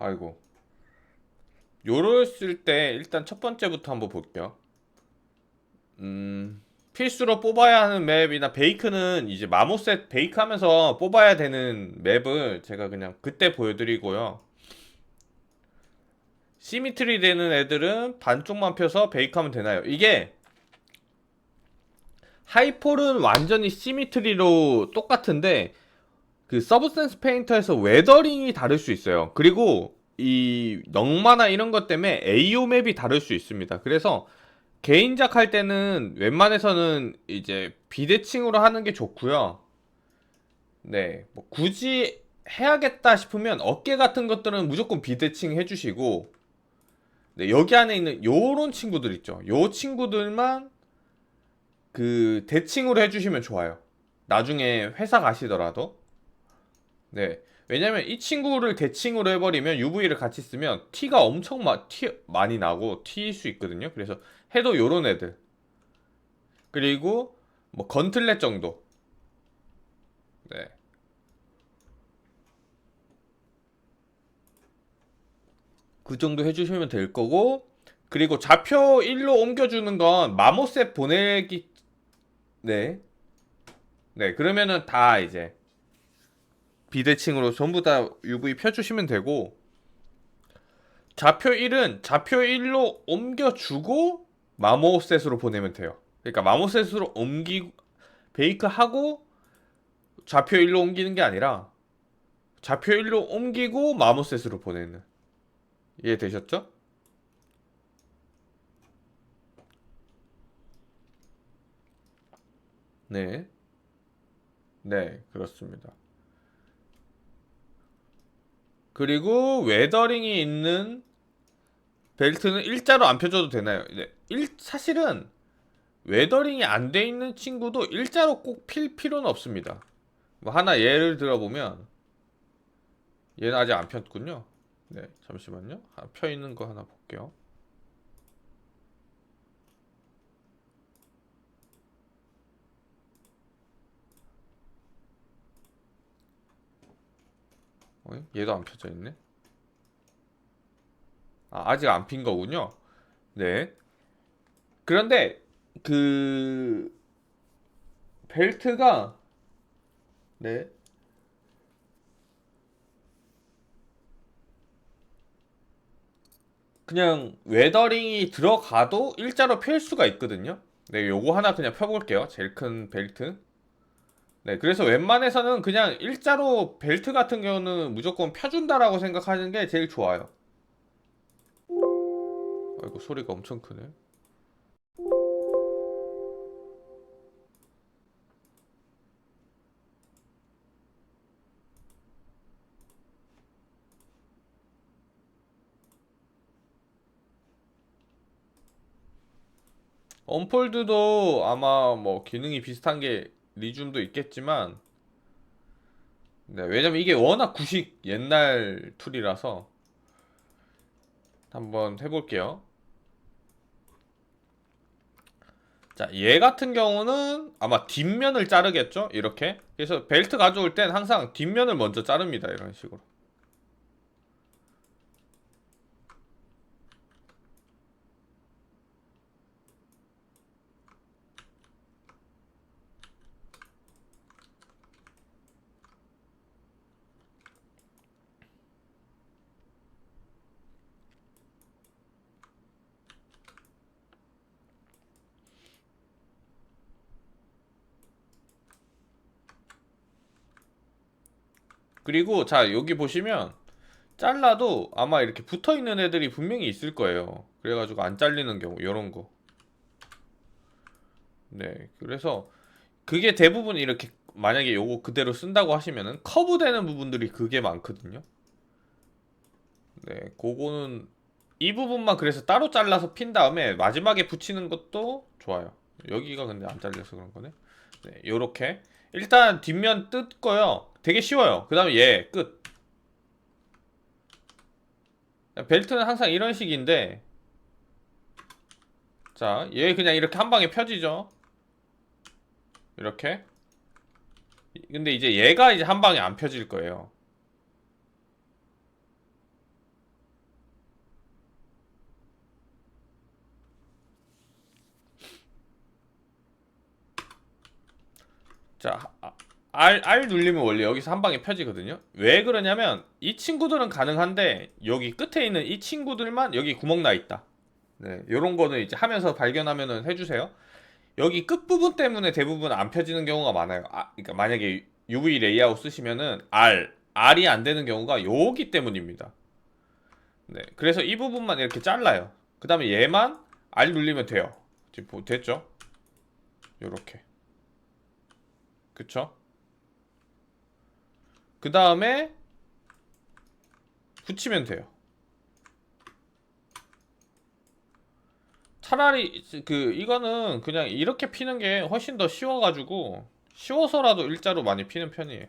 아이고. 요랬을 때 일단 첫 번째부터 한번 볼게요. 필수로 뽑아야 하는 맵이나 베이크는 이제 마모셋 베이크 하면서 뽑아야 되는 맵을 제가 그냥 그때 보여드리고요. 시미트리 되는 애들은 반쪽만 펴서 베이크 하면 되나요? 이게 하이폴은 완전히 시미트리로 똑같은데 그 서브센스 페인터에서 웨더링이 다를 수 있어요. 그리고 이 넉마나 이런 것 때문에 AO 맵이 다를 수 있습니다. 그래서 개인작 할 때는 웬만해서는 이제 비대칭으로 하는 게 좋고요. 네, 뭐 굳이 해야겠다 싶으면 어깨 같은 것들은 무조건 비대칭 해주시고, 네, 여기 안에 있는 요런 친구들 있죠. 요 친구들만 그 대칭으로 해주시면 좋아요. 나중에 회사 가시더라도. 네. 왜냐면 이 친구를 대칭으로 해버리면 UV를 같이 쓰면 티가 엄청 많이 나고 튀일 수 있거든요. 그래서 해도 요런 애들. 그리고 뭐 건틀렛 정도. 네. 그 정도 해주시면 될 거고. 그리고 좌표 1로 옮겨주는 건 마모셋 보내기. 네. 네. 그러면은 다 이제 비대칭으로 전부 다 UV 펴주시면 되고. 좌표 1은 좌표 1로 옮겨주고 마모셋으로 보내면 돼요. 그러니까 마모셋으로 베이크하고 좌표 1로 옮기는 게 아니라 좌표 1로 옮기고 마모셋으로 보내는. 이해되셨죠? 네. 네, 그렇습니다. 그리고 웨더링이 있는 벨트는 일자로 안 펴줘도 되나요? 네. 사실은 웨더링이 안 돼 있는 친구도 일자로 꼭 필 필요는 없습니다. 뭐 하나 예를 들어보면 얘는 아직 안 폈군요. 네, 잠시만요. 펴 있는 거 하나 볼게요. 얘도 안 펴져 있네. 아직 안 핀 거군요. 네. 그런데 그 벨트가 네. 그냥 웨더링이 들어가도 일자로 펼 수가 있거든요. 네, 요거 하나 그냥 펴볼게요. 제일 큰 벨트. 네, 그래서 웬만해서는 그냥 일자로 벨트 같은 경우는 무조건 펴준다라고 생각하는 게 제일 좋아요. 아이고, 소리가 엄청 크네. 언폴드도 아마 뭐 기능이 비슷한 게 리줌도 있겠지만, 네, 왜냐면 이게 워낙 구식 옛날 툴이라서 한번 해볼게요. 자, 얘 같은 경우는 아마 뒷면을 자르겠죠? 이렇게. 그래서 벨트 가져올 땐 항상 뒷면을 먼저 자릅니다. 이런 식으로. 그리고 자, 여기 보시면 잘라도 아마 이렇게 붙어 있는 애들이 분명히 있을 거예요. 그래가지고 안 잘리는 경우, 이런 거. 네. 그래서 그게 대부분 이렇게 만약에 요거 그대로 쓴다고 하시면은 커브되는 부분들이 그게 많거든요. 네. 그거는 이 부분만 그래서 따로 잘라서 핀 다음에 마지막에 붙이는 것도 좋아요. 여기가 근데 안 잘려서 그런 거네. 네, 요렇게 일단 뒷면 뜯고요. 되게 쉬워요. 그 다음에 얘 끝. 벨트는 항상 이런 식인데, 자, 얘 그냥 이렇게 한 방에 펴지죠. 이렇게. 근데 이제 얘가 이제 한 방에 안 펴질 거예요. 자, R 눌리면 원래 여기서 한 방에 펴지거든요. 왜 그러냐면 이 친구들은 가능한데 여기 끝에 있는 이 친구들만 여기 구멍 나 있다. 네, 요런 거는 이제 하면서 발견하면은 해주세요. 여기 끝부분 때문에 대부분 안 펴지는 경우가 많아요. 그러니까 만약에 UV 레이아웃 쓰시면은 R이 안 되는 경우가 여기 때문입니다. 네, 그래서 이 부분만 이렇게 잘라요. 그 다음에 얘만 R 눌리면 돼요. 지금 됐죠? 요렇게. 그쵸? 그 다음에 붙이면 돼요. 차라리 이거는 그냥 이렇게 피는 게 훨씬 더 쉬워가지고 쉬워서라도 일자로 많이 피는 편이에요.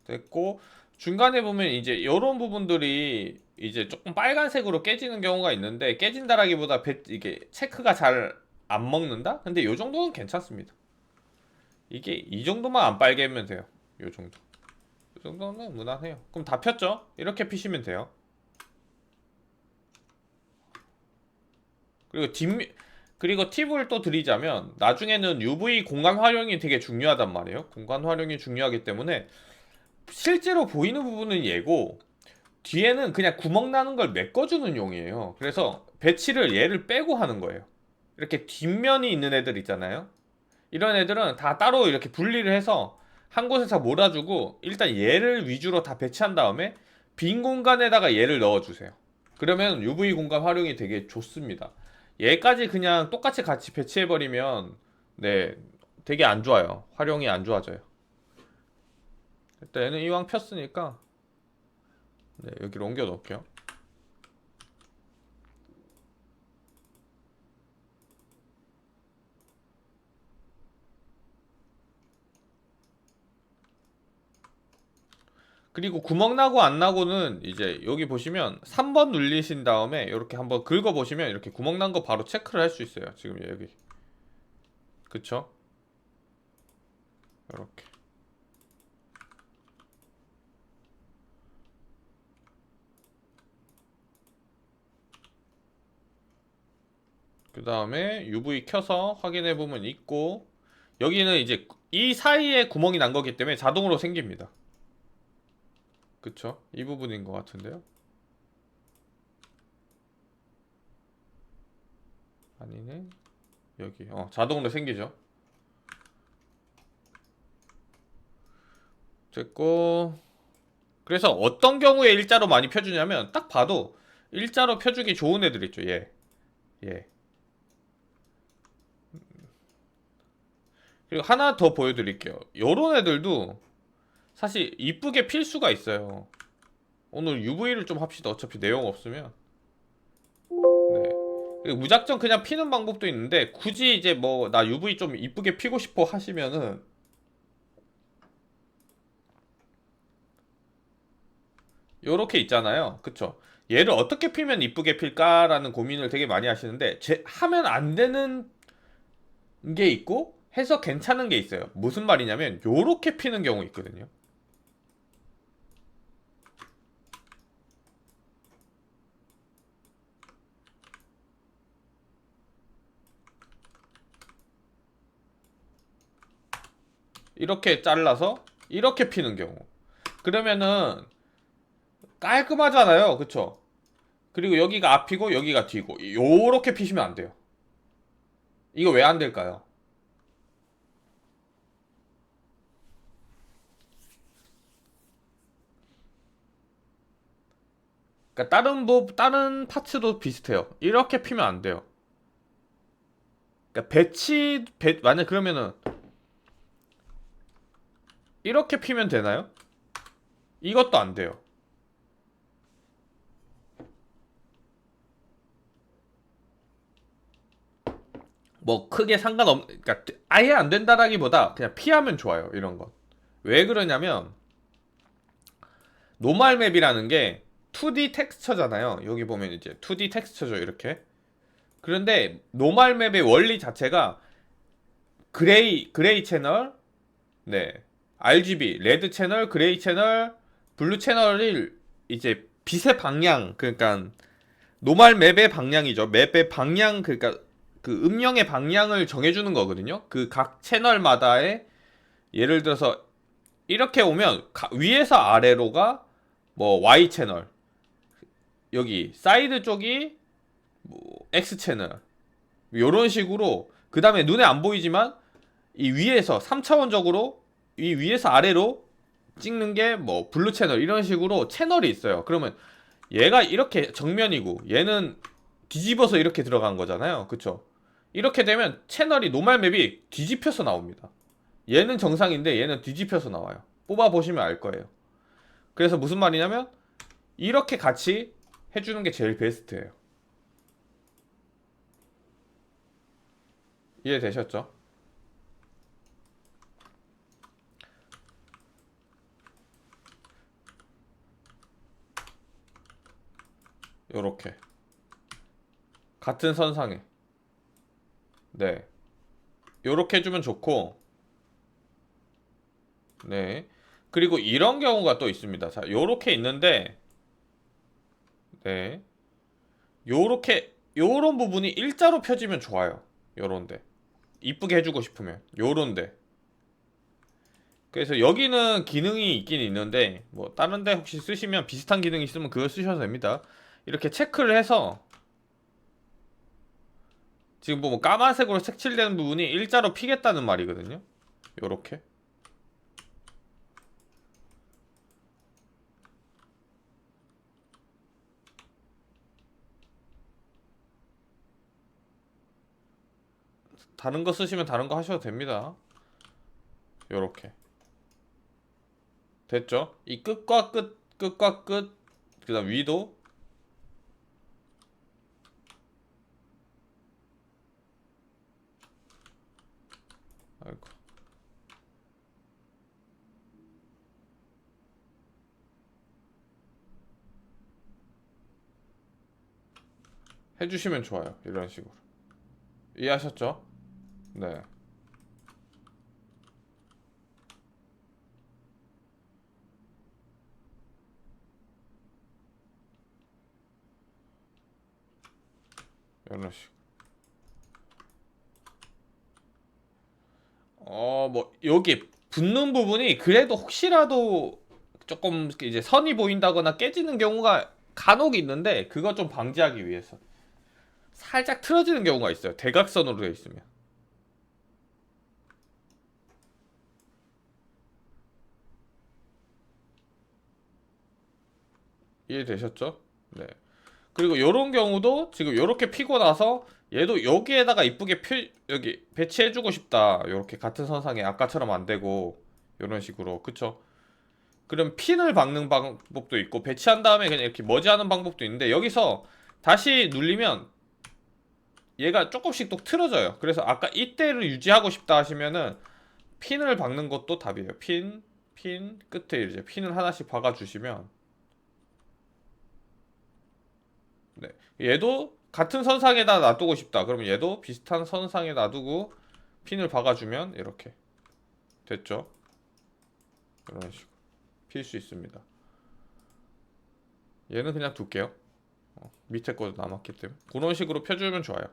됐고 중간에 보면 이제 이런 부분들이 이제 조금 빨간색으로 깨지는 경우가 있는데 깨진다라기보다 이게 체크가 잘 안 먹는다? 근데 요 정도는 괜찮습니다. 이게 이 정도만 안 빨개면 돼요. 요 정도. 이 정도는 무난해요. 그럼 다 폈죠? 이렇게 피시면 돼요. 그리고 그리고 팁을 또 드리자면 나중에는 UV 공간 활용이 되게 중요하단 말이에요. 공간 활용이 중요하기 때문에 실제로 보이는 부분은 얘고 뒤에는 그냥 구멍 나는 걸 메꿔주는 용이에요. 그래서 배치를 얘를 빼고 하는 거예요. 이렇게 뒷면이 있는 애들 있잖아요. 이런 애들은 다 따로 이렇게 분리를 해서 한 곳에서 몰아주고 일단 얘를 위주로 다 배치한 다음에 빈 공간에다가 얘를 넣어주세요. 그러면 UV 공간 활용이 되게 좋습니다. 얘까지 그냥 똑같이 같이 배치해버리면 네 되게 안 좋아요. 활용이 안 좋아져요. 일단 얘는 이왕 폈으니까 네, 여기로 옮겨 놓을게요. 그리고 구멍 나고 안 나고는 이제 여기 보시면 3번 눌리신 다음에 이렇게 한번 긁어 보시면 이렇게 구멍 난 거 바로 체크를 할 수 있어요. 지금 여기. 그쵸? 이렇게. 그 다음에 UV 켜서 확인해 보면 있고 여기는 이제 이 사이에 구멍이 난 거기 때문에 자동으로 생깁니다. 그쵸? 이 부분인 것 같은데요? 아니네. 여기 자동으로 생기죠. 됐고 그래서 어떤 경우에 일자로 많이 펴주냐면 딱 봐도 일자로 펴주기 좋은 애들 있죠. 얘. 그리고 하나 더 보여드릴게요. 요런 애들도 사실 이쁘게 필 수가 있어요. 오늘 UV를 좀 합시다. 어차피 내용 없으면. 네. 그리고 무작정 그냥 피는 방법도 있는데 굳이 이제 뭐 나 UV 좀 이쁘게 피고 싶어 하시면은 요렇게 있잖아요. 그쵸? 얘를 어떻게 피면 이쁘게 필까라는 고민을 되게 많이 하시는데 하면 안 되는 게 있고 해서 괜찮은 게 있어요. 무슨 말이냐면 요렇게 피는 경우 있거든요. 이렇게 잘라서 이렇게 피는 경우. 그러면은 깔끔하잖아요. 그쵸? 그리고 여기가 앞이고 여기가 뒤고 요렇게 피시면 안 돼요. 이거 왜 안 될까요? 그러니까 다른 파츠도 비슷해요. 이렇게 피면 안 돼요. 그러니까 만약 그러면은 이렇게 피면 되나요? 이것도 안 돼요. 뭐 크게 그러니까 아예 안 된다라기보다 그냥 피하면 좋아요. 이런 건. 왜 그러냐면 노멀 맵이라는 게 2D 텍스처잖아요. 여기 보면 이제 2D 텍스처죠. 이렇게. 그런데 노멀 맵의 원리 자체가 그레이 채널, 네, RGB, 레드 채널, 그레이 채널, 블루 채널을 이제 빛의 방향, 그러니까 노말 맵의 방향이죠. 맵의 방향, 그러니까 그 음영의 방향을 정해주는 거거든요. 그 각 채널마다의, 예를 들어서 이렇게 오면 위에서 아래로가 뭐 Y 채널, 여기 사이드 쪽이 뭐 X 채널, 요런 식으로. 그 다음에 눈에 안 보이지만 이 위에서 3차원적으로 이 위에서 아래로 찍는 게 뭐 블루 채널, 이런 식으로 채널이 있어요. 그러면 얘가 이렇게 정면이고 얘는 뒤집어서 이렇게 들어간 거잖아요. 그쵸? 이렇게 되면 채널이 노말 맵이 뒤집혀서 나옵니다. 얘는 정상인데 얘는 뒤집혀서 나와요. 뽑아보시면 알 거예요. 그래서 무슨 말이냐면 이렇게 같이 해주는 게 제일 베스트예요. 이해되셨죠? 요렇게 같은 선상에, 네, 요렇게 해주면 좋고, 네, 그리고 이런 경우가 또 있습니다. 자, 요렇게 있는데, 네, 요렇게 요런 부분이 일자로 펴지면 좋아요. 요런데 이쁘게 해주고 싶으면 요런데. 그래서 여기는 기능이 있긴 있는데 뭐 다른데 혹시 쓰시면 비슷한 기능이 있으면 그걸 쓰셔도 됩니다. 이렇게 체크를 해서 지금 보면 까만색으로 색칠되는 부분이 일자로 피겠다는 말이거든요. 요렇게. 다른 거 쓰시면 다른 거 하셔도 됩니다. 요렇게 됐죠? 이 끝과 끝, 끝과 끝, 그 다음 위도. 아이고. 해주시면 좋아요. 이런 식으로. 이해하셨죠? 네. 이런 식으로. 뭐 여기 붙는 부분이 그래도 혹시라도 조금 이제 선이 보인다거나 깨지는 경우가 간혹 있는데, 그거 좀 방지하기 위해서 살짝 틀어지는 경우가 있어요. 대각선으로 되어 있으면. 이해되셨죠? 네. 그리고 요런 경우도 지금 요렇게 피고 나서 얘도 여기에다가 이쁘게 여기 배치해주고 싶다. 요렇게 같은 선상에 아까처럼 안 되고 요런 식으로. 그쵸? 그럼 핀을 박는 방법도 있고 배치한 다음에 그냥 이렇게 머지하는 방법도 있는데, 여기서 다시 눌리면 얘가 조금씩 또 틀어져요. 그래서 아까 이때를 유지하고 싶다 하시면은 핀을 박는 것도 답이에요. 핀 끝에 이제 핀을 하나씩 박아주시면, 네, 얘도 같은 선상에다 놔두고 싶다. 그러면 얘도 비슷한 선상에 놔두고 핀을 박아주면 이렇게 됐죠. 이런 식으로 필 수 있습니다. 얘는 그냥 둘게요. 밑에 거도 남았기 때문에 그런 식으로 펴주면 좋아요.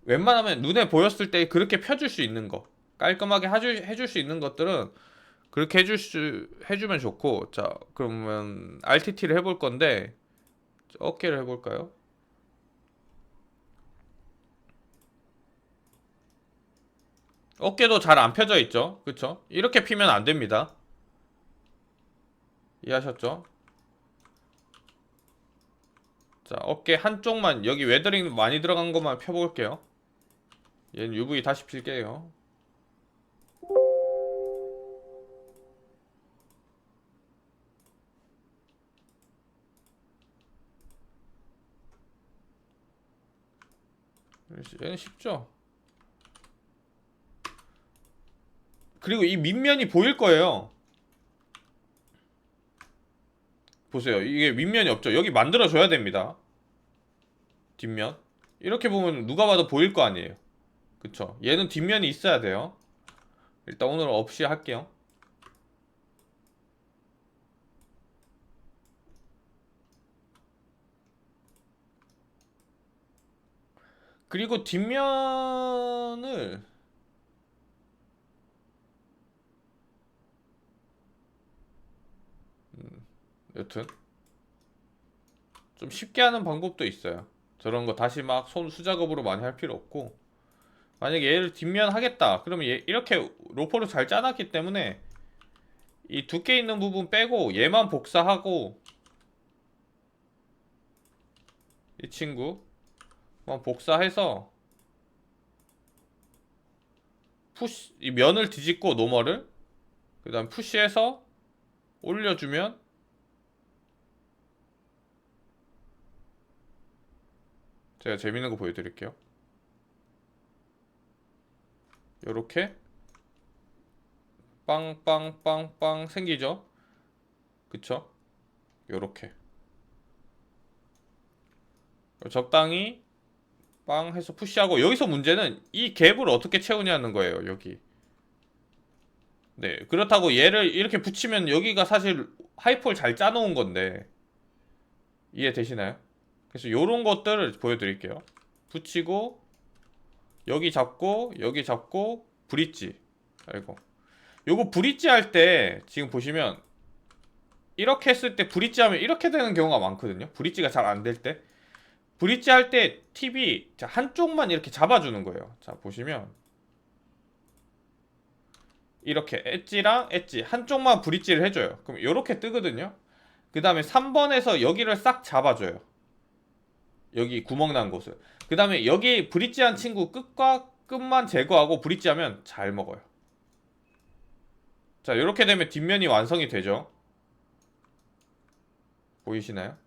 웬만하면 눈에 보였을 때 그렇게 펴줄 수 있는 거, 깔끔하게 해줄 수 있는 것들은 그렇게 해주면 좋고. 자, 그러면 RTT를 해볼 건데 어깨를 해볼까요? 어깨도 잘 안 펴져 있죠, 그쵸? 이렇게 피면 안 됩니다. 이해하셨죠? 자, 어깨 한쪽만, 여기 웨더링 많이 들어간 것만 펴볼게요. 얘는 UV 다시 필게요. 얘는 쉽죠? 그리고 이 밑면이 보일 거예요. 보세요. 이게 밑면이 없죠. 여기 만들어줘야 됩니다. 뒷면. 이렇게 보면 누가 봐도 보일 거 아니에요. 그쵸? 얘는 뒷면이 있어야 돼요. 일단 오늘은 없이 할게요. 그리고 뒷면을 여튼 좀 쉽게 하는 방법도 있어요. 저런 거 다시 막 손 수작업으로 많이 할 필요 없고, 만약에 얘를 뒷면 하겠다 그러면 얘 이렇게 로퍼로 잘 짜놨기 때문에 이 두께 있는 부분 빼고 얘만 복사하고, 이 친구만 복사해서 푸시, 이 면을 뒤집고 노멀을 그 다음 푸시해서 올려주면, 제가 재밌는 거 보여드릴게요. 요렇게 빵빵빵빵 생기죠? 그쵸? 요렇게 적당히 빵 해서 푸시하고, 여기서 문제는 이 갭을 어떻게 채우냐는 거예요. 여기. 네, 그렇다고 얘를 이렇게 붙이면 여기가 사실 하이폴 잘 짜놓은 건데, 이해되시나요? 그래서 요런 것들을 보여드릴게요. 붙이고 여기 잡고 브릿지. 아이고, 요거 브릿지 할 때 지금 보시면 이렇게 했을 때 브릿지 하면 이렇게 되는 경우가 많거든요. 브릿지가 잘 안 될 때. 브릿지 할 때 팁이, 자, 한쪽만 이렇게 잡아주는 거예요. 자, 보시면 이렇게 엣지랑 엣지 한쪽만 브릿지를 해줘요. 그럼 이렇게 뜨거든요. 그 다음에 3번에서 여기를 싹 잡아줘요. 여기 구멍 난 곳을. 그 다음에 여기 브릿지한 친구 끝과 끝만 제거하고 브릿지하면 잘 먹어요. 자, 이렇게 되면 뒷면이 완성이 되죠. 보이시나요?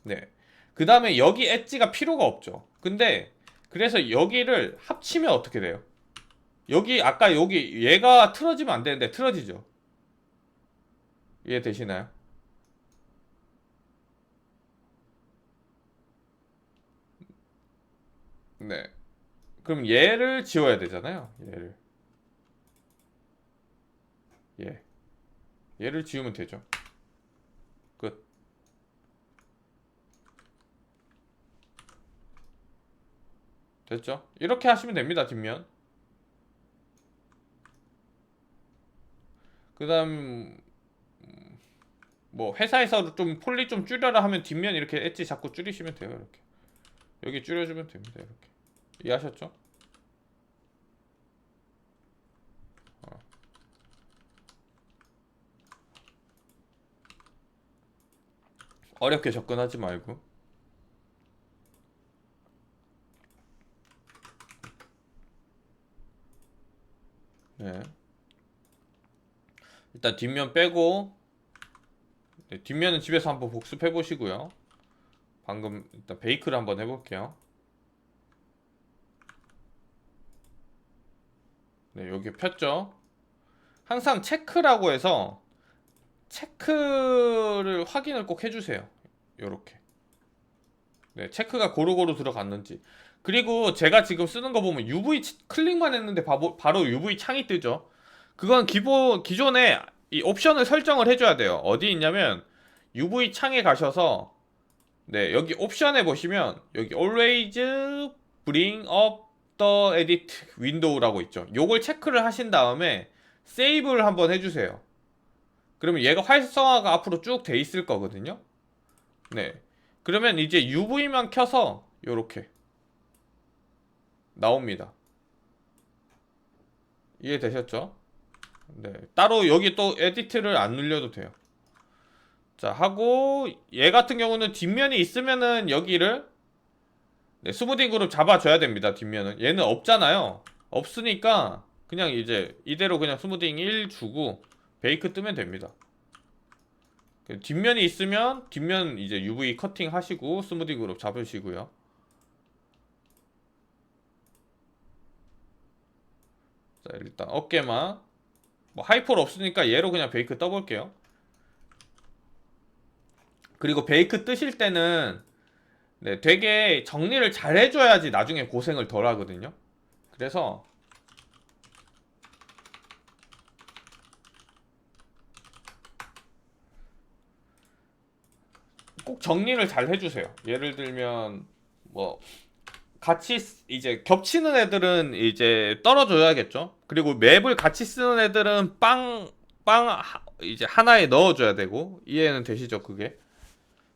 네. 그 다음에 여기 엣지가 필요가 없죠. 근데 그래서 여기를 합치면 어떻게 돼요? 여기 아까 여기 얘가 틀어지면 안 되는데 틀어지죠. 이해되시나요? 네. 그럼 얘를 지워야 되잖아요. 얘. 얘를 지우면 되죠. 끝. 됐죠? 이렇게 하시면 됩니다. 뒷면. 그 다음 뭐 회사에서 좀 폴리 좀 줄여라 하면 뒷면 이렇게 엣지 자꾸 줄이시면 돼요. 이렇게 여기 줄여주면 됩니다. 이렇게 이해하셨죠? 어. 어렵게 접근하지 말고. 네. 일단 뒷면 빼고, 네, 뒷면은 집에서 한번 복습해 보시고요. 방금 일단 베이크를 한번 해볼게요. 네, 여기 폈죠? 항상 체크라고 해서 체크를 확인을 꼭 해주세요. 요렇게. 네, 체크가 고루고루 들어갔는지. 그리고 제가 지금 쓰는 거 보면 UV 클릭만 했는데 바로 UV 창이 뜨죠. 그건 기존에 이 옵션을 설정을 해줘야 돼요. 어디 있냐면 UV 창에 가셔서, 네, 여기 옵션에 보시면 여기 Always Bring up the Edit Window라고 있죠. 요걸 체크를 하신 다음에 세이브를 한번 해주세요. 그러면 얘가 활성화가 앞으로 쭉 돼 있을 거거든요. 네. 그러면 이제 UV만 켜서 요렇게 나옵니다. 이해되셨죠? 네. 따로 여기 또 에디트를 안 눌려도 돼요. 자, 하고 얘 같은 경우는 뒷면이 있으면은 여기를, 네, 스무딩 그룹 잡아줘야 됩니다. 뒷면은 얘는 없잖아요. 없으니까 그냥 이제 이대로 그냥 스무딩 1 주고 베이크 뜨면 됩니다. 뒷면이 있으면 뒷면 이제 UV 커팅 하시고 스무딩 그룹 잡으시고요. 자, 일단 어깨만, 뭐 하이폴 없으니까 얘로 그냥 베이크 떠볼게요. 그리고 베이크 뜨실 때는, 네, 되게 정리를 잘 해줘야지 나중에 고생을 덜 하거든요. 그래서 꼭 정리를 잘 해주세요. 예를 들면 뭐 같이 이제 겹치는 애들은 이제 떨어져야겠죠. 그리고 맵을 같이 쓰는 애들은 이제 하나에 넣어줘야 되고. 이해는 되시죠, 그게?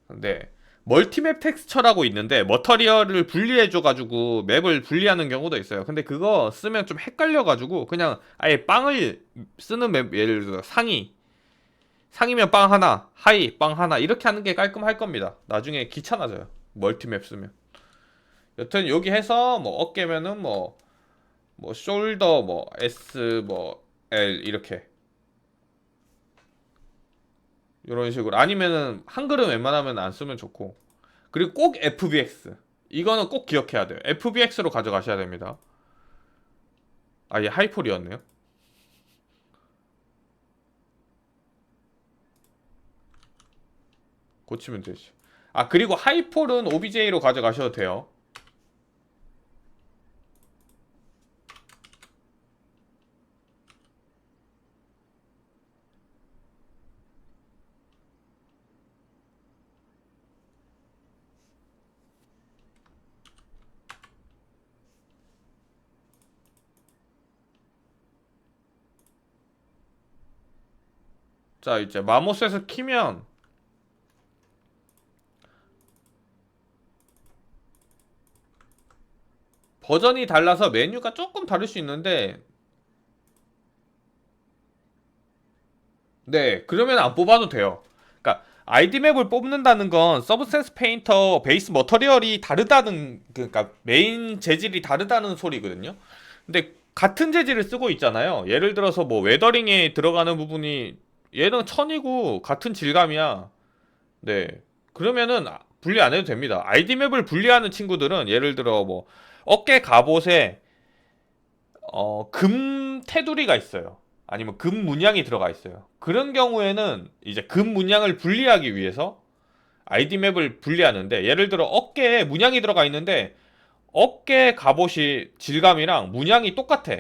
근데 멀티맵 텍스처라고 있는데 머터리얼을 분리해줘가지고 맵을 분리하는 경우도 있어요. 근데 그거 쓰면 좀 헷갈려가지고 그냥 아예 빵을 쓰는 맵, 예를 들어 상이면 빵 하나, 하이 빵 하나 이렇게 하는 게 깔끔할 겁니다. 나중에 귀찮아져요. 멀티맵 쓰면. 여튼 여기 해서 뭐 어깨면은 뭐 숄더 뭐 S 뭐 L 이렇게 이런 식으로. 아니면은 한글은 웬만하면 안 쓰면 좋고. 그리고 꼭 FBX. 이거는 꼭 기억해야 돼요. FBX로 가져가셔야 됩니다. 아, 얘 하이폴이었네요. 고치면 되지. 아, 그리고 하이폴은 OBJ로 가져가셔도 돼요. 자, 이제 마모스에서 키면 버전이 달라서 메뉴가 조금 다를 수 있는데, 네, 그러면 안 뽑아도 돼요. 그러니까 아이디 맵을 뽑는다는 건 서브센스 페인터 베이스 머터리얼이 다르다는, 그러니까 메인 재질이 다르다는 소리거든요. 근데 같은 재질을 쓰고 있잖아요. 예를 들어서 뭐 웨더링에 들어가는 부분이 얘는 천이고 같은 질감이야. 네. 그러면은 분리 안 해도 됩니다. 아이디 맵을 분리하는 친구들은 예를 들어 뭐 어깨 갑옷에 금 테두리가 있어요. 아니면 금 문양이 들어가 있어요. 그런 경우에는 이제 금 문양을 분리하기 위해서 아이디 맵을 분리하는데, 예를 들어 어깨에 문양이 들어가 있는데 어깨 갑옷이 질감이랑 문양이 똑같아.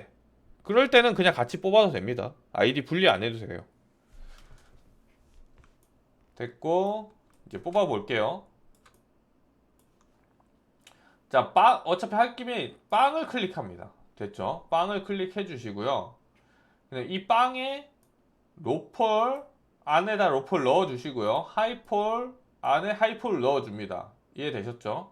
그럴 때는 그냥 같이 뽑아도 됩니다. 아이디 분리 안 해도 돼요. 됐고, 이제 뽑아 볼게요. 자, 어차피 할 김에 빵을 클릭합니다. 됐죠? 빵을 클릭해 주시고요. 이 빵에 로폴 안에다 로폴 넣어 주시고요. 하이폴 안에 하이폴 넣어 줍니다. 이해되셨죠?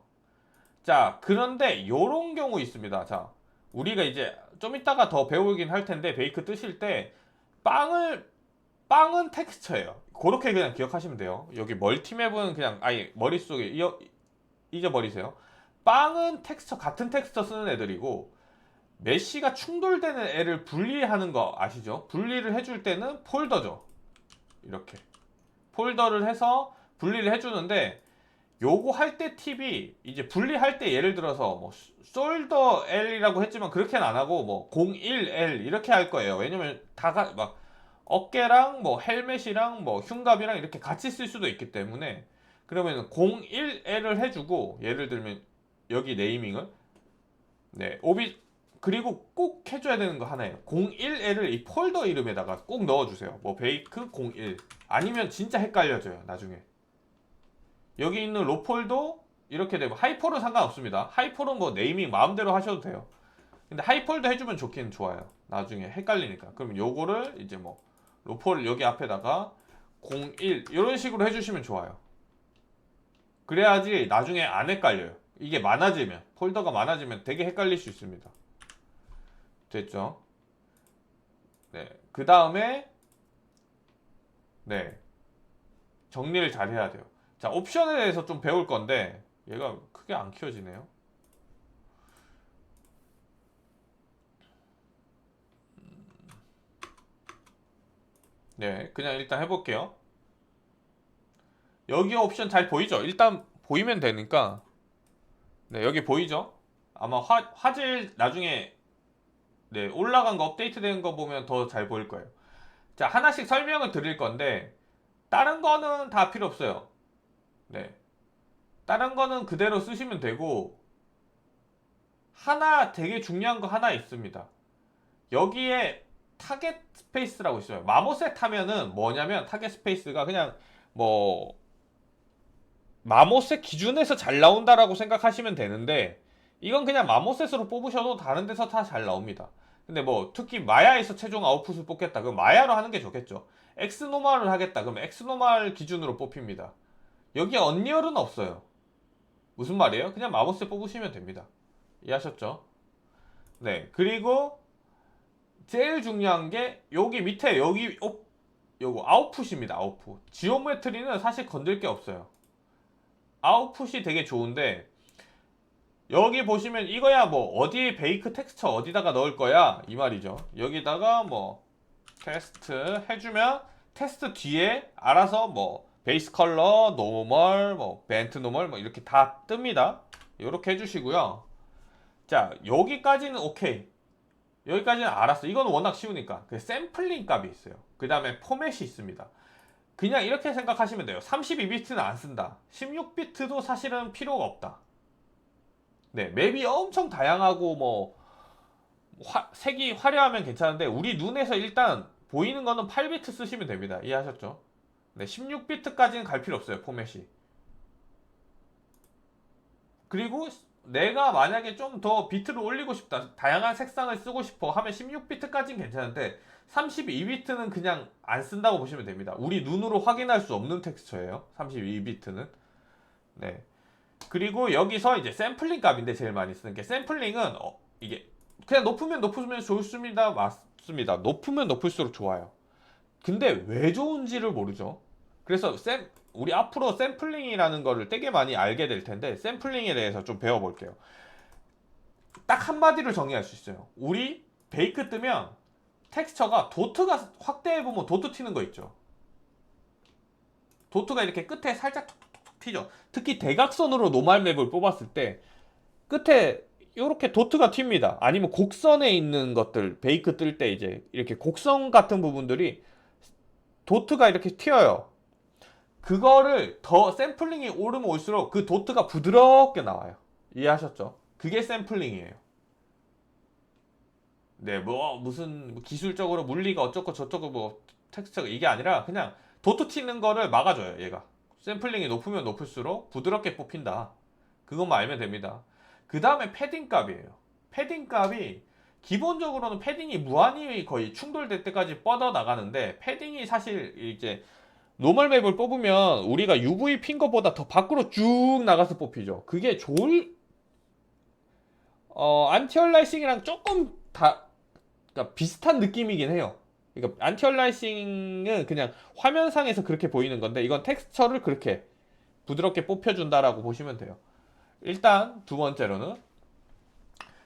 자, 그런데 요런 경우 있습니다. 자, 우리가 이제 좀 이따가 더 배우긴 할 텐데, 베이크 뜨실 때 빵은 텍스처예요. 그렇게 그냥 기억하시면 돼요. 여기 멀티맵은 그냥 아예 머릿속에 잊어버리세요. 빵은 텍스처, 같은 텍스처 쓰는 애들이고, 메시가 충돌되는 애를 분리하는 거 아시죠? 분리를 해줄 때는 폴더죠. 이렇게 폴더를 해서 분리를 해주는데, 요거 할 때 팁이, 이제 분리할 때 예를 들어서 뭐 숄더 L이라고 했지만 그렇게는 안 하고 뭐 01L 이렇게 할 거예요. 왜냐면 막 어깨랑 뭐 헬멧이랑 뭐 흉갑이랑 이렇게 같이 쓸 수도 있기 때문에. 그러면 01L을 해주고, 예를 들면 여기 네이밍을, 네, 그리고 꼭 해줘야 되는 거 하나예요. 01L을 이 폴더 이름에다가 꼭 넣어주세요. 뭐 베이크 01. 아니면 진짜 헷갈려져요, 나중에. 여기 있는 로폴도 이렇게 되고, 하이폴은 상관없습니다. 하이폴은 뭐 네이밍 마음대로 하셔도 돼요. 근데 하이폴도 해주면 좋긴 좋아요. 나중에 헷갈리니까. 그럼 요거를 이제 뭐 로폴 여기 앞에다가 01 이런 식으로 해주시면 좋아요. 그래야지 나중에 안 헷갈려요. 이게 많아지면, 폴더가 많아지면 되게 헷갈릴 수 있습니다. 됐죠? 네. 그 다음에, 네, 정리를 잘 해야 돼요. 자, 옵션에 대해서 좀 배울 건데 얘가 크게 안 키워지네요. 네, 그냥 일단 해볼게요. 여기 옵션 잘 보이죠? 일단 보이면 되니까. 네, 여기 보이죠? 아마 화질 나중에, 네, 올라간 거 업데이트 된 거 보면 더 잘 보일 거예요. 자, 하나씩 설명을 드릴 건데 다른 거는 다 필요 없어요. 네, 다른 거는 그대로 쓰시면 되고, 하나 되게 중요한 거 하나 있습니다. 여기에 타겟 스페이스라고 있어요. 마모셋 하면은 뭐냐면 타겟 스페이스가 그냥 뭐 마모셋 기준에서 잘 나온다라고 생각하시면 되는데 이건 그냥 마모셋으로 뽑으셔도 다른 데서 다 잘 나옵니다. 근데 뭐 특히 마야에서 최종 아웃풋을 뽑겠다. 그럼 마야로 하는 게 좋겠죠. 엑스노멀을 하겠다. 그럼 엑스노멀 기준으로 뽑힙니다. 여기 언리얼은 없어요. 무슨 말이에요? 그냥 마모셋 뽑으시면 됩니다. 이해하셨죠? 네. 그리고 제일 중요한 게 여기 밑에 여기 요거 아웃풋입니다. 아웃풋. 지오메트리는 사실 건들 게 없어요. 아웃풋이 되게 좋은데 여기 보시면 이거야 뭐 어디에 베이크 텍스처 어디다가 넣을 거야 이 말이죠. 여기다가 뭐 테스트 해주면 테스트 뒤에 알아서 뭐 베이스 컬러, 노멀, 뭐 벤트 노멀 뭐 이렇게 다 뜹니다. 이렇게 해주시고요. 자 여기까지는 오케이. 여기까지는 알았어. 이건 워낙 쉬우니까. 그 샘플링 값이 있어요. 그 다음에 포맷이 있습니다. 그냥 이렇게 생각하시면 돼요. 32비트는 안 쓴다. 16비트도 사실은 필요가 없다. 네, 맵이 엄청 다양하고 뭐 색이 화려하면 괜찮은데 우리 눈에서 일단 보이는 거는 8비트 쓰시면 됩니다. 이해하셨죠? 네, 16비트까지는 갈 필요 없어요. 포맷이. 그리고 내가 만약에 좀 더 비트를 올리고 싶다. 다양한 색상을 쓰고 싶어 하면 16비트까지는 괜찮은데 32비트는 그냥 안 쓴다고 보시면 됩니다. 우리 눈으로 확인할 수 없는 텍스처예요. 32비트는. 네. 그리고 여기서 이제 샘플링 값인데 제일 많이 쓰는 게 샘플링은 이게 그냥 높으면 좋습니다. 맞습니다. 높으면 높을수록 좋아요. 근데 왜 좋은지를 모르죠. 그래서 우리 앞으로 샘플링이라는 거를 되게 많이 알게 될 텐데 샘플링에 대해서 좀 배워볼게요. 딱 한마디로 정의할 수 있어요. 우리 베이크 뜨면 텍스처가 도트가 확대해보면 도트 튀는 거 있죠. 도트가 이렇게 끝에 살짝 톡톡톡 튀죠. 특히 대각선으로 노멀 맵을 뽑았을 때 끝에 이렇게 도트가 튑니다. 아니면 곡선에 있는 것들 베이크 뜰 때 이제 이렇게 곡선 같은 부분들이 도트가 이렇게 튀어요. 그거를 더 샘플링이 오르면 올수록 그 도트가 부드럽게 나와요. 이해하셨죠? 그게 샘플링이에요. 네, 뭐 무슨 기술적으로 물리가 어쩌고 저쩌고 뭐 텍스처가 이게 아니라 그냥 도트 튀는 거를 막아줘요. 얘가 샘플링이 높으면 높을수록 부드럽게 뽑힌다. 그것만 알면 됩니다. 그 다음에 패딩 값이에요. 패딩 값이 기본적으로는 패딩이 무한히 거의 충돌될 때까지 뻗어 나가는데 패딩이 사실 이제 노멀 맵을 뽑으면 우리가 UV 핀 것보다 더 밖으로 쭉 나가서 뽑히죠. 그게 안티얼라이싱이랑 조금 그러니까 비슷한 느낌이긴 해요. 그러니까 안티얼라이싱은 그냥 화면상에서 그렇게 보이는 건데 이건 텍스처를 그렇게 부드럽게 뽑혀준다라고 보시면 돼요. 일단 두 번째로는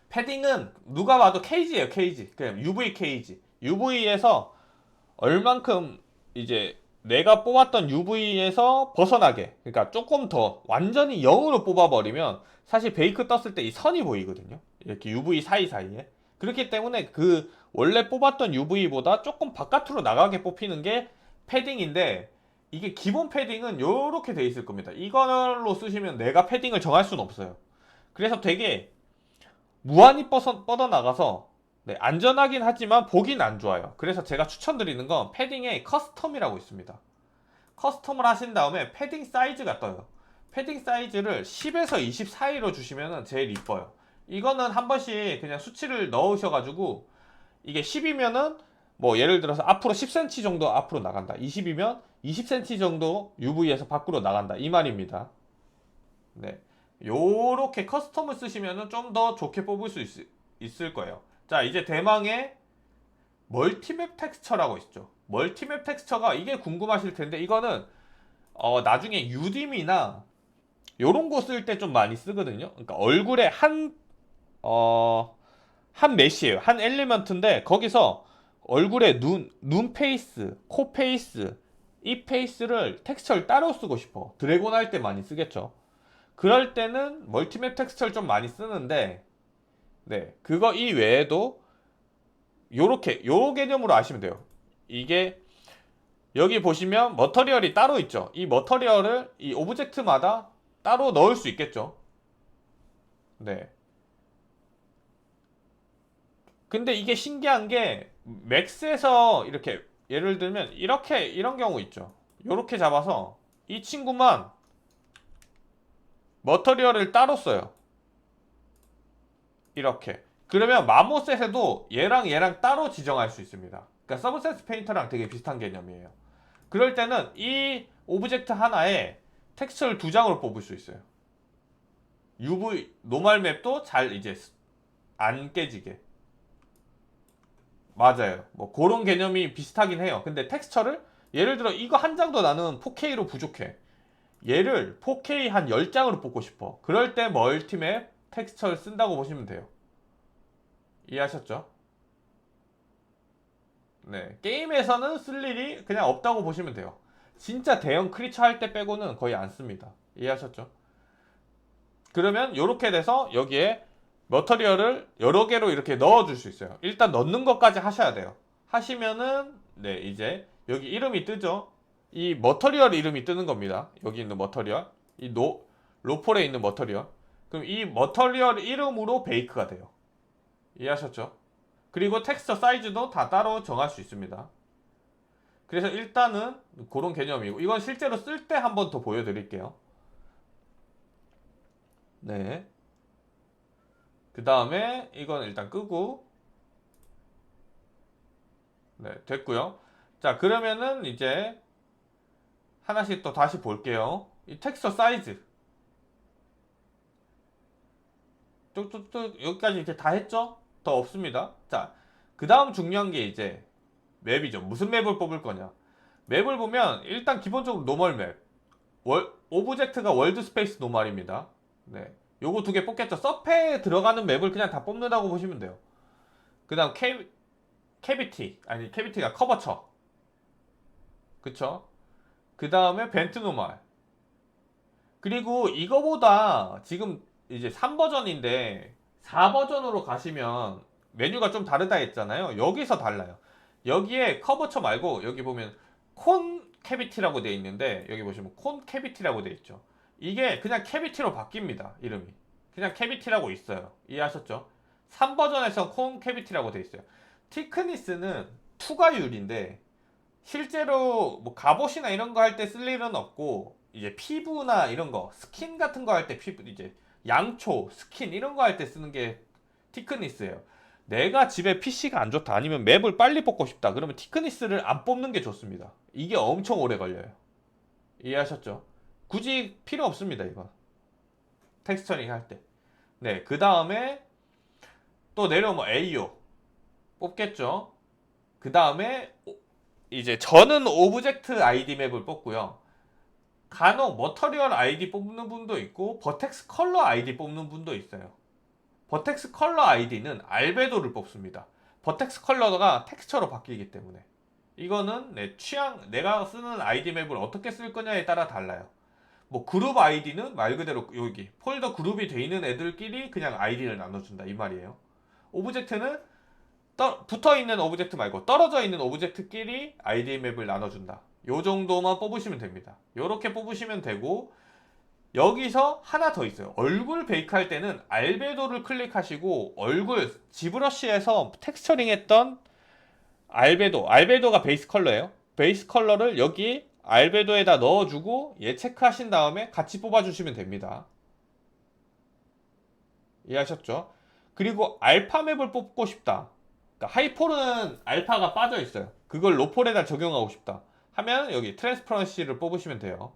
패딩은 누가 봐도 케이지예요. 케이지. 그냥 UV 케이지. UV에서 얼만큼 이제 내가 뽑았던 UV에서 벗어나게. 그러니까 조금 더 완전히 0으로 뽑아버리면 사실 베이크 떴을 때 이 선이 보이거든요. 이렇게 UV 사이사이에. 그렇기 때문에 그 원래 뽑았던 UV보다 조금 바깥으로 나가게 뽑히는 게 패딩인데 이게 기본 패딩은 이렇게 돼 있을 겁니다. 이걸로 쓰시면 내가 패딩을 정할 수는 없어요. 그래서 되게 무한히 뻗어나가서 네, 안전하긴 하지만 보긴 안 좋아요. 그래서 제가 추천드리는 건 패딩에 커스텀이라고 있습니다. 커스텀을 하신 다음에 패딩 사이즈가 떠요. 패딩 사이즈를 10에서 20 사이로 주시면 제일 이뻐요. 이거는 한 번씩 그냥 수치를 넣으셔가지고 이게 10이면은 뭐 예를 들어서 앞으로 10cm 정도 앞으로 나간다. 20이면 20cm 정도 UV에서 밖으로 나간다. 이 말입니다. 네. 요렇게 커스텀을 쓰시면 좀 더 좋게 뽑을 수 있을 거예요. 자, 이제 대망의 멀티맵 텍스처라고 있죠. 멀티맵 텍스처가 이게 궁금하실 텐데 이거는 나중에 유dim이나 요런 거 쓸 때 좀 많이 쓰거든요. 그러니까 얼굴에 한 메시예요. 한 엘리먼트인데 거기서 얼굴에 눈 페이스, 코 페이스, 입 페이스를 텍스처를 따로 쓰고 싶어. 드래곤 할 때 많이 쓰겠죠. 그럴 때는 멀티맵 텍스처를 좀 많이 쓰는데 네, 그거 이외에도 요렇게 요 개념으로 아시면 돼요. 이게 여기 보시면 머터리얼이 따로 있죠. 이 머터리얼을 이 오브젝트마다 따로 넣을 수 있겠죠. 네. 근데 이게 신기한 게 맥스에서 이렇게 예를 들면 이렇게 이런 경우 있죠. 요렇게 잡아서 이 친구만 머터리얼을 따로 써요. 이렇게. 그러면 마모셋에도 얘랑 따로 지정할 수 있습니다. 그러니까 서브센스 페인터랑 되게 비슷한 개념이에요. 그럴 때는 이 오브젝트 하나에 텍스처를 2장으로 뽑을 수 있어요. UV 노멀 맵도 잘 이제 안 깨지게. 맞아요. 뭐 그런 개념이 비슷하긴 해요. 근데 텍스처를 예를 들어 이거 한 장도 나는 4K로 부족해. 얘를 4K 한 10장으로 뽑고 싶어. 그럴 때 멀티맵 텍스처를 쓴다고 보시면 돼요. 이해하셨죠? 네. 게임에서는 쓸 일이 그냥 없다고 보시면 돼요. 진짜 대형 크리처 할 때 빼고는 거의 안 씁니다. 이해하셨죠? 그러면 이렇게 돼서 여기에 머터리얼을 여러 개로 이렇게 넣어줄 수 있어요. 일단 넣는 것까지 하셔야 돼요. 하시면은 네 이제 여기 이름이 뜨죠. 이 머터리얼 이름이 뜨는 겁니다. 여기 있는 머터리얼, 이 로폴에 있는 머터리얼. 그럼 이 머터리얼 이름으로 베이크가 돼요. 이해하셨죠? 그리고 텍스처 사이즈도 다 따로 정할 수 있습니다. 그래서 일단은 그런 개념이고 이건 실제로 쓸 때 한번 더 보여드릴게요. 네. 그 다음에 이건 일단 끄고 네 됐고요. 자 그러면은 이제 하나씩 또 다시 볼게요. 이 텍스처 사이즈 뚝뚝뚝 여기까지 이제 다 했죠? 더 없습니다. 자 그 다음 중요한 게 이제 맵이죠. 무슨 맵을 뽑을 거냐. 맵을 보면 일단 기본적으로 노멀 맵 오브젝트가 월드 스페이스 노멀입니다. 네 요거 2개 뽑겠죠. 서페에 들어가는 맵을 그냥 다 뽑는다고 보시면 돼요. 그 다음 캐비티 아니 캐비티가 커버처 그쵸. 그 다음에 벤트 노멀. 그리고 이거보다 지금 이제 3버전인데 4버전으로 가시면 메뉴가 좀 다르다 했잖아요. 여기서 달라요. 여기에 커버처 말고 여기 보면 콘 캐비티라고 되어 있는데 여기 보시면 콘 캐비티라고 되어 있죠. 이게 그냥 캐비티로 바뀝니다. 이름이. 그냥 캐비티라고 있어요. 이해하셨죠? 3버전에서 콘 캐비티라고 되어 있어요. 티크니스는 투과율인데 실제로 뭐 갑옷이나 이런 거 할 때 쓸 일은 없고 이제 피부나 이런 거 스킨 같은 거 할 때 피부 이제 양초 스킨 이런 거 할 때 쓰는 게 티크니스예요. 내가 집에 PC가 안 좋다 아니면 맵을 빨리 뽑고 싶다 그러면 티크니스를 안 뽑는 게 좋습니다. 이게 엄청 오래 걸려요. 이해하셨죠? 굳이 필요 없습니다. 이거 텍스처링 할 때. 네, 그 다음에 또 내려오면 AO 뽑겠죠. 그 다음에 이제 저는 오브젝트 아이디 맵을 뽑고요. 간혹 머터리얼 아이디 뽑는 분도 있고 버텍스 컬러 아이디 뽑는 분도 있어요. 버텍스 컬러 아이디는 알베도를 뽑습니다. 버텍스 컬러가 텍스처로 바뀌기 때문에 이거는 내 취향 내가 쓰는 아이디 맵을 어떻게 쓸 거냐에 따라 달라요. 뭐 그룹 아이디는 말 그대로 여기 폴더 그룹이 돼 있는 애들끼리 그냥 아이디를 나눠준다 이 말이에요. 오브젝트는 붙어 있는 오브젝트 말고 떨어져 있는 오브젝트끼리 아이디 맵을 나눠준다. 요 정도만 뽑으시면 됩니다. 요렇게 뽑으시면 되고 여기서 하나 더 있어요. 얼굴 베이크 할 때는 알베도를 클릭하시고 얼굴 지브러시에서 텍스처링 했던 알베도가 베이스 컬러예요. 베이스 컬러를 여기 알베도에다 넣어주고 얘 체크하신 다음에 같이 뽑아주시면 됩니다. 이해하셨죠? 그리고 알파 맵을 뽑고 싶다. 그러니까 하이폴은 알파가 빠져 있어요. 그걸 로폴에다 적용하고 싶다. 하면 여기 트랜스퍼런시를 뽑으시면 돼요.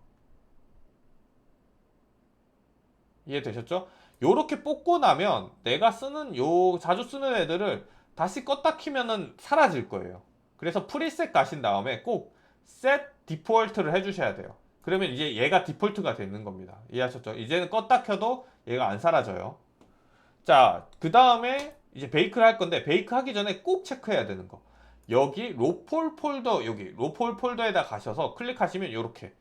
이해되셨죠? 요렇게 뽑고 나면 내가 쓰는 자주 쓰는 애들을 다시 껐다 키면은 사라질 거예요. 그래서 프리셋 가신 다음에 꼭 set 디폴트를 해주셔야 돼요. 그러면 이제 얘가 디폴트가 되는 겁니다. 이해하셨죠? 이제는 껐다 켜도 얘가 안 사라져요. 자, 그 다음에 이제 베이크를 할 건데 베이크 하기 전에 꼭 체크해야 되는 거. 여기 로폴 폴더 여기 로폴 폴더에다 가셔서 클릭하시면 이렇게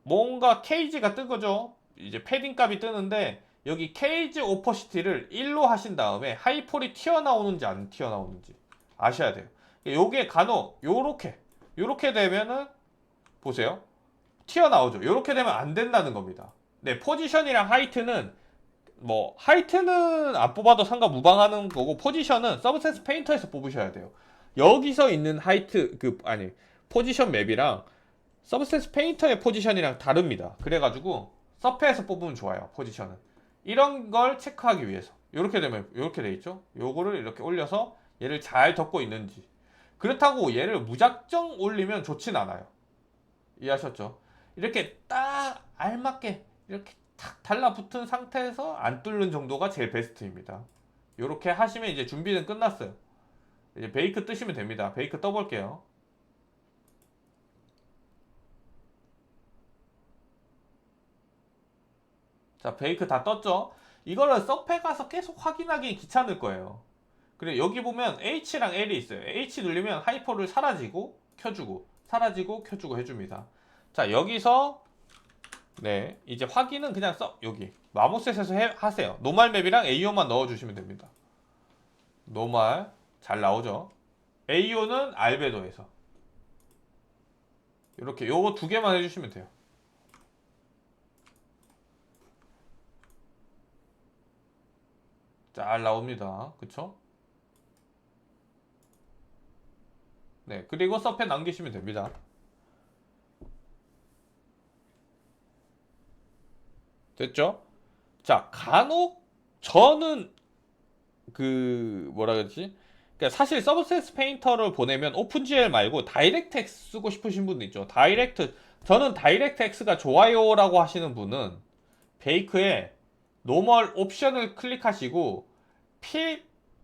뭔가 케이지가 뜨거죠. 이제 패딩 값이 뜨는데 여기 케이지 오퍼시티를 1로 하신 다음에 하이폴이 튀어나오는지 안 튀어나오는지 아셔야 돼요. 요게 간혹 요렇게 되면은 보세요. 튀어나오죠. 요렇게 되면 안 된다는 겁니다. 네, 포지션이랑 하이트는 뭐 하이트는 안 뽑아도 상관 무방하는 거고 포지션은 서브센스 페인터에서 뽑으셔야 돼요. 여기서 있는 하이트 포지션 맵이랑 서브센스 페인터의 포지션이랑 다릅니다. 그래가지고 서페에서 뽑으면 좋아요. 포지션은. 이런 걸 체크하기 위해서. 이렇게 되면 이렇게 돼 있죠. 요거를 이렇게 올려서 얘를 잘 덮고 있는지. 그렇다고 얘를 무작정 올리면 좋진 않아요. 이해하셨죠? 이렇게 딱 알맞게 이렇게 탁 달라붙은 상태에서 안 뚫는 정도가 제일 베스트입니다. 이렇게 하시면 이제 준비는 끝났어요. 이제 베이크 뜨시면 됩니다. 베이크 떠볼게요. 자, 베이크 다 떴죠? 이거를 서페 가서 계속 확인하기 귀찮을 거예요. 그리고 여기 보면 H랑 L이 있어요. H 누르면 하이퍼를 사라지고 켜주고 사라지고 켜주고 해줍니다. 자, 여기서 네, 이제 확인은 그냥 여기 마모셋에서 하세요. 노말 맵이랑 AO만 넣어주시면 됩니다. 노말 잘 나오죠? AO는 알베도에서 이렇게 요거 두 개만 해주시면 돼요. 잘 나옵니다. 그쵸? 네, 그리고 서페 남기시면 됩니다. 됐죠? 자, 간혹 저는 뭐라 그러지? 그러니까 사실 서브센스 페인터를 보내면 오픈GL 말고 다이렉트 X 쓰고 싶으신 분도 있죠. 저는 다이렉트 X가 좋아요라고 하시는 분은 베이크에 노멀 옵션을 클릭하시고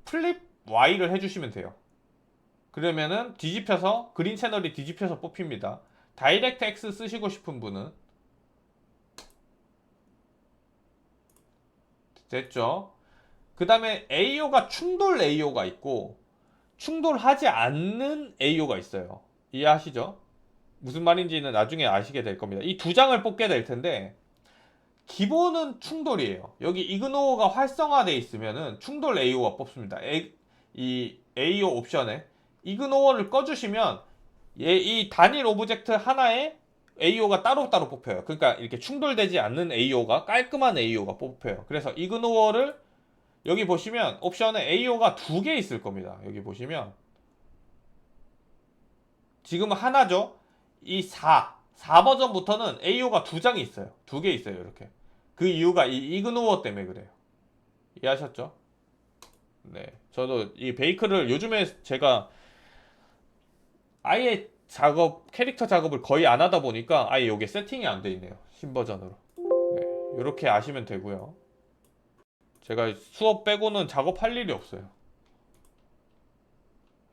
플립 Y를 해주시면 돼요. 그러면은 뒤집혀서 그린 채널이 뒤집혀서 뽑힙니다. 다이렉트 X 쓰시고 싶은 분은 됐죠? 그 다음에 AO가 충돌 AO가 있고 충돌하지 않는 AO가 있어요. 이해하시죠? 무슨 말인지는 나중에 아시게 될 겁니다. 이 두 장을 뽑게 될 텐데 기본은 충돌이에요. 여기 이그노어가 활성화되어 있으면은 충돌 AO가 뽑습니다. 이 AO 옵션에 이그노어를 꺼주시면 이 단일 오브젝트 하나에 AO가 따로따로 뽑혀요. 그러니까 이렇게 충돌되지 않는 AO가 깔끔한 AO가 뽑혀요. 그래서 이그노어를 여기 보시면 옵션에 AO가 두 개 있을 겁니다. 여기 보시면 지금은 하나죠. 이 4 버전부터는 AO가 두 장이 있어요. 두 개 있어요. 이렇게. 그 이유가 이 이그노어 때문에 그래요. 이해하셨죠? 네. 저도 이 베이크를 요즘에 제가 아예 캐릭터 작업을 거의 안 하다 보니까 아예 이게 세팅이 안 돼 있네요. 신버전으로. 네. 이렇게 아시면 되고요. 제가 수업 빼고는 작업할 일이 없어요.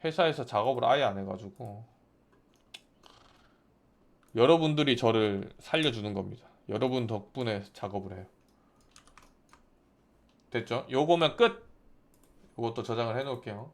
회사에서 작업을 아예 안 해가지고 여러분들이 저를 살려주는 겁니다. 여러분 덕분에 작업을 해요. 됐죠? 요거면 끝! 요것도 저장을 해놓을게요.